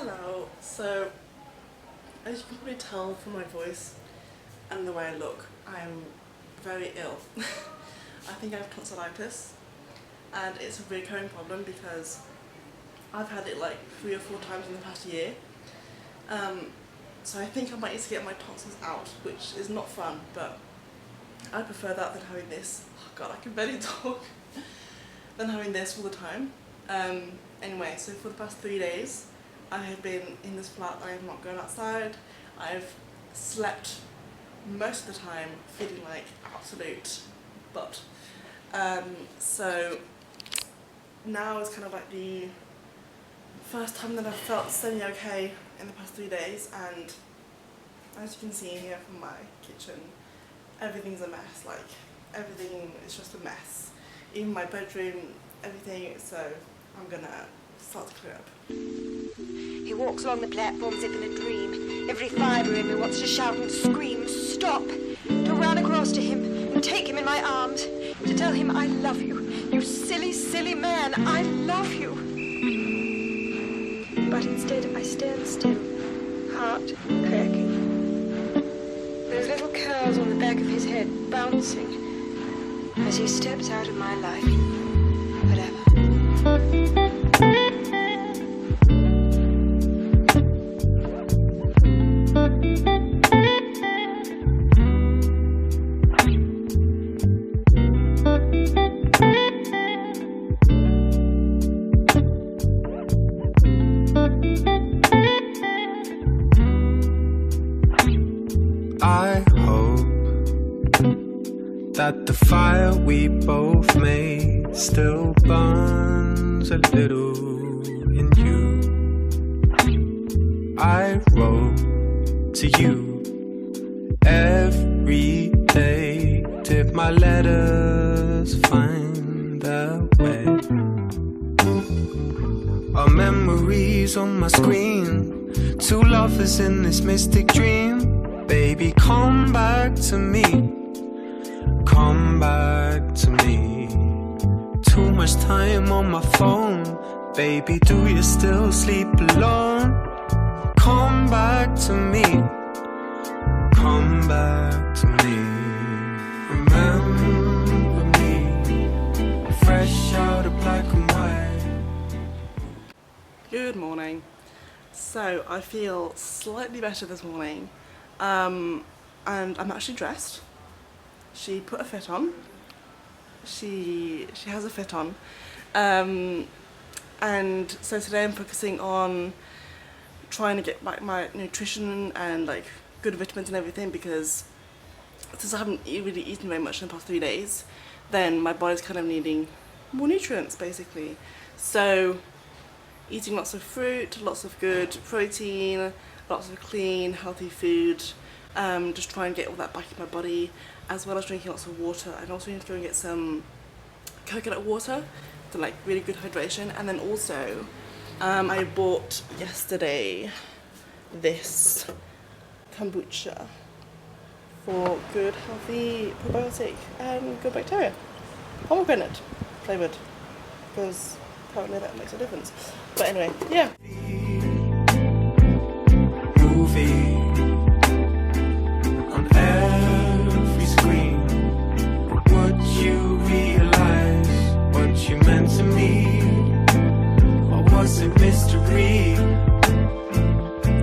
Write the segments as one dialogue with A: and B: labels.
A: Hello. So, as you can probably tell from my voice and the way I look, I'm very ill. I think I have tonsillitis, and it's a recurring problem because I've had it like 3 or 4 times in the past year. So I think I might need to get my tonsils out, which is not fun, but I prefer that than having this. Oh god, I can barely talk. Than having this all the time. Anyway, so for the past 3 days, I have been in this flat. I have not gone outside. I've slept most of the time feeling like absolute butt. So now is kind of like the first time that I've felt semi-okay in the past 3 days, and as you can see here from my kitchen, everything's a mess. Like, everything is just a mess. Even my bedroom, everything, so I'm gonna start to clear up.
B: He walks along the platform as if in a dream. Every fibre in me wants to shout and scream, stop! To run across to him and take him in my arms. To tell him I love you. You silly, silly man, I love you. But instead I stand still, heart cracking. Those little curls on the back of his head bouncing as he steps out of my life. Whatever.
C: I hope that the fire we both made still burns a little in you. I wrote to you every day. Did my letters find their way? Our memories on my screen, 2 lovers in this mystic dream. Baby, come back to me. Come back to me. Too much time on my phone. Baby, do you still sleep alone? Come back to me. Come back to me. Remember me. Fresh out of black and white.
A: Good morning. So I feel slightly better this morning. And I'm actually dressed. She put a fit on. She has a fit on. And so today I'm focusing on trying to get back my nutrition and like good vitamins and everything, because since I haven't really eaten very much in the past 3 days, then my body's kind of needing more nutrients basically. So eating lots of fruit, lots of good protein, lots of clean, healthy food, just try and get all that back in my body, as well as drinking lots of water. And also need to go and get some coconut water for like really good hydration. And then also, I bought yesterday this kombucha for good, healthy probiotic and good bacteria. Pomegranate flavoured, because apparently that makes a difference. But anyway, yeah.
C: On every screen, would you realize what you meant to me? Or was it mystery?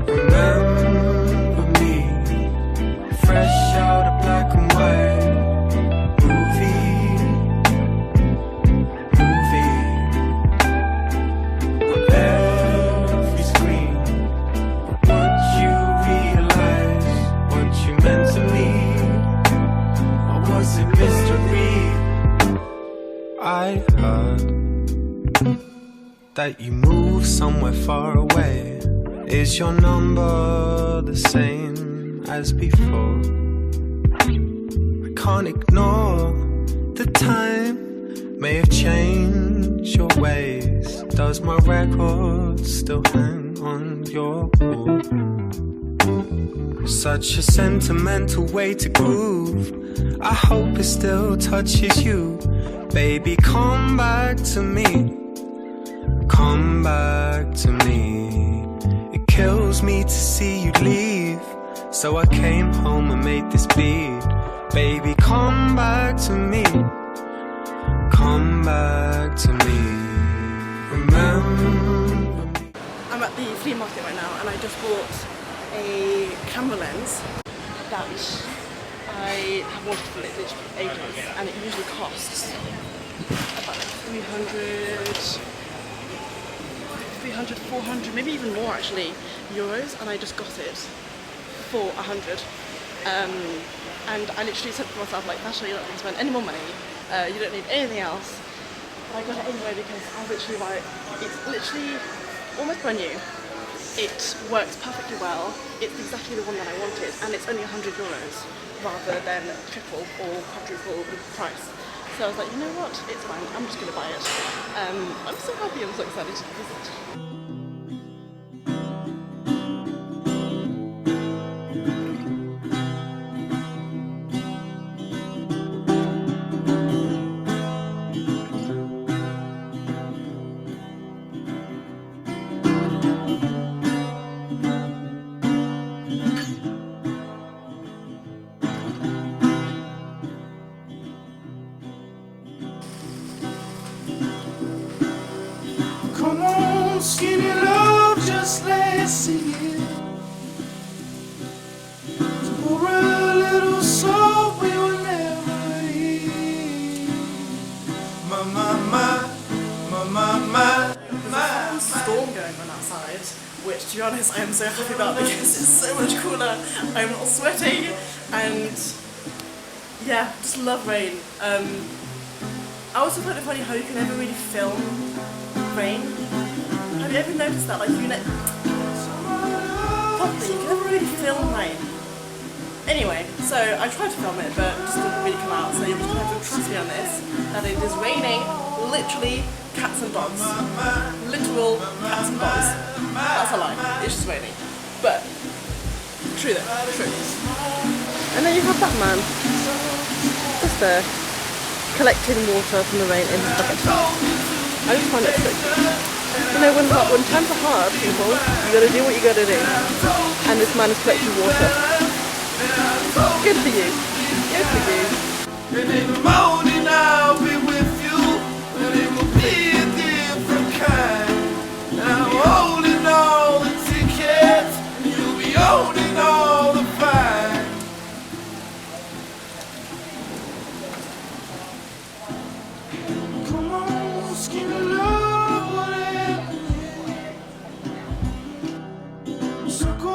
C: Remember me, fresh out of black and white. On every screen, would you realize what you meant to me? Or was it mystery? I heard that you moved somewhere far away. Is your number the same as before? I can't ignore the time may have changed your ways. Does my record still hang on your wall? Such a sentimental way to groove. I hope it still touches you. Baby, come back to me. Come back to me. It kills me to see you leave. So I came home and made this beat. Baby, come back to me. Come back to me. Remember me.
A: I'm at the flea market right now and I just bought a camera lens that I have wanted for literally ages, and it usually costs about 300, 400, maybe even more actually, euros, and I just got it for 100. And I literally said to myself, like, Natasha, you're not going to spend any more money, you don't need anything else. But I got it anyway because I was literally like, it's literally almost brand new. It works perfectly well, it's exactly the one that I wanted, and it's only 100 euros rather than triple or quadruple the price. So I was like, you know what, it's fine, I'm just going to buy it. I'm so happy, I'm so excited to use it.
D: Come on, skinny love, just let's sing it. For a little soul we will never eat. My,
A: There's a storm going on outside, which to be honest I am so happy about because it's so much cooler. I'm not sweating and yeah, just love rain. I also find it funny how you can never really film rain. Have you ever noticed that? Like properly, you can never really film rain. Anyway, so I tried to film it but it just didn't really come out, so you're just going to have to trust me on this, that it is raining literally cats and dogs. Literal cats and dogs. That's a lie, it's just raining. But, true though, true. And then you have that man, just there, collecting water from the rain in his bucket. I just find it so cute. You know, when times are hard, people, you gotta do what you gotta do. And this man is collecting water. Good for you. Good for you.
D: and in the morning I'll be with you, and it will be a different kind. And I'm holding all the tickets, and you'll be holding all the fine. Come on, skinny love, whatever. So go